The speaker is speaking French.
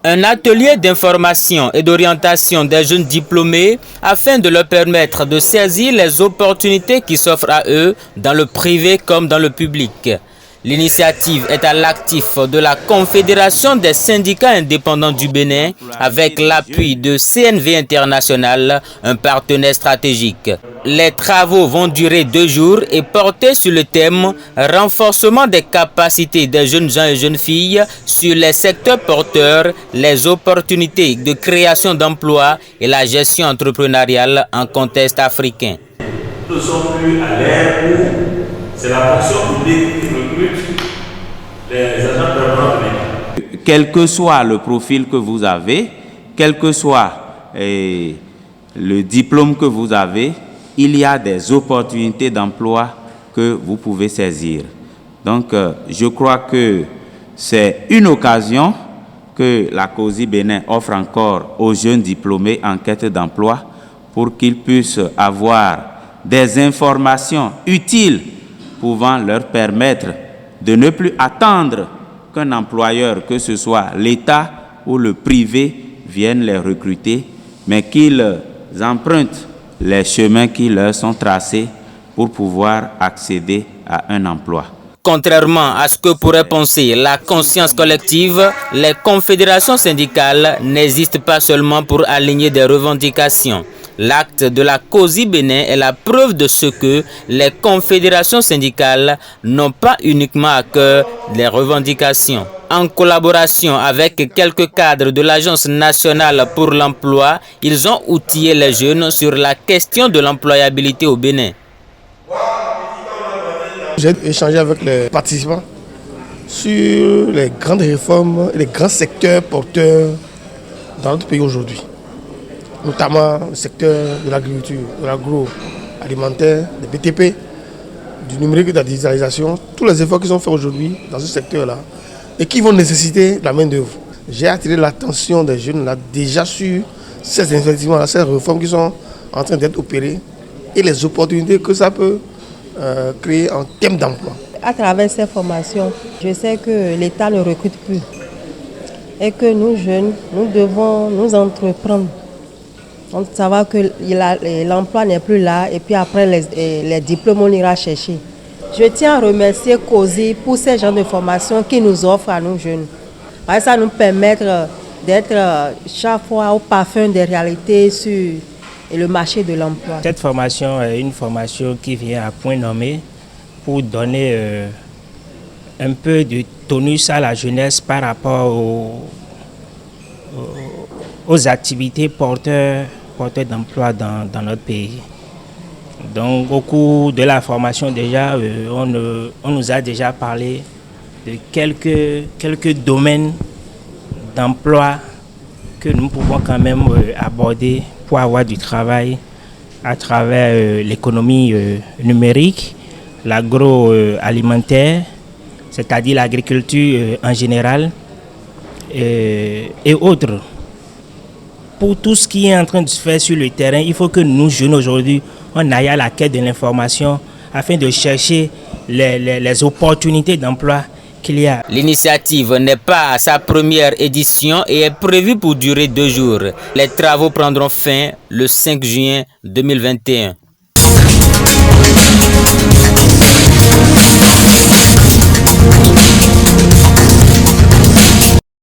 Un atelier d'information et d'orientation des jeunes diplômés afin de leur permettre de saisir les opportunités qui s'offrent à eux dans le privé comme dans le public. L'initiative est à l'actif de la Confédération des syndicats indépendants du Bénin avec l'appui de CNV International, un partenaire stratégique. Les travaux vont durer 2 jours et porter sur le thème « Renforcement des capacités des jeunes gens et jeunes filles sur les secteurs porteurs, les opportunités de création d'emplois et la gestion entrepreneuriale en contexte africain ». Nous ne sommes plus à l'ère où c'est la fonction publique qui recrute les agents permanents de l'État. Quel que soit le profil que vous avez, quel que soit le diplôme que vous avez, il y a des opportunités d'emploi que vous pouvez saisir. Donc, je crois que c'est une occasion que la COSI Bénin offre encore aux jeunes diplômés en quête d'emploi pour qu'ils puissent avoir des informations utiles pouvant leur permettre de ne plus attendre qu'un employeur, que ce soit l'État ou le privé, vienne les recruter, mais qu'ils empruntent les chemins qui leur sont tracés pour pouvoir accéder à un emploi. Contrairement à ce que pourrait penser la conscience collective, les confédérations syndicales n'existent pas seulement pour aligner des revendications. L'acte de la COSI Bénin est la preuve de ce que les confédérations syndicales n'ont pas uniquement à cœur les revendications. En collaboration avec quelques cadres de l'Agence nationale pour l'emploi, ils ont outillé les jeunes sur la question de l'employabilité au Bénin. J'ai échangé avec les participants sur les grandes réformes et les grands secteurs porteurs dans notre pays aujourd'hui, notamment le secteur de l'agriculture, de l'agroalimentaire, des BTP, du numérique et de la digitalisation, tous les efforts qui sont faits aujourd'hui dans ce secteur-là et qui vont nécessiter la main-d'œuvre. J'ai attiré l'attention des jeunes là déjà sur ces investissements-là, ces réformes qui sont en train d'être opérées et les opportunités que ça peut créer en termes d'emploi. À travers ces formations, je sais que l'État ne recrute plus et que nous jeunes, nous devons nous entreprendre. Donc savoir que l'emploi n'est plus là et puis après les diplômes on ira chercher. Je tiens à remercier COSI pour ces genres de formations qui nous offrent à nous jeunes. Parce que ça nous permet d'être chaque fois au parfum des réalités sur le marché de l'emploi. Cette formation est une formation qui vient à point nommé pour donner un peu de tonus à la jeunesse par rapport aux activités porteurs d'emploi dans notre pays. Donc au cours de la formation déjà, on nous a déjà parlé de quelques domaines d'emploi que nous pouvons quand même aborder pour avoir du travail à travers l'économie numérique, l'agroalimentaire, c'est-à-dire l'agriculture en général et autres. Pour tout ce qui est en train de se faire sur le terrain, il faut que nous, jeunes aujourd'hui, on aille à la quête de l'information afin de chercher les opportunités d'emploi qu'il y a. L'initiative n'est pas à sa première édition et est prévue pour durer 2 jours. Les travaux prendront fin le 5 juin 2021.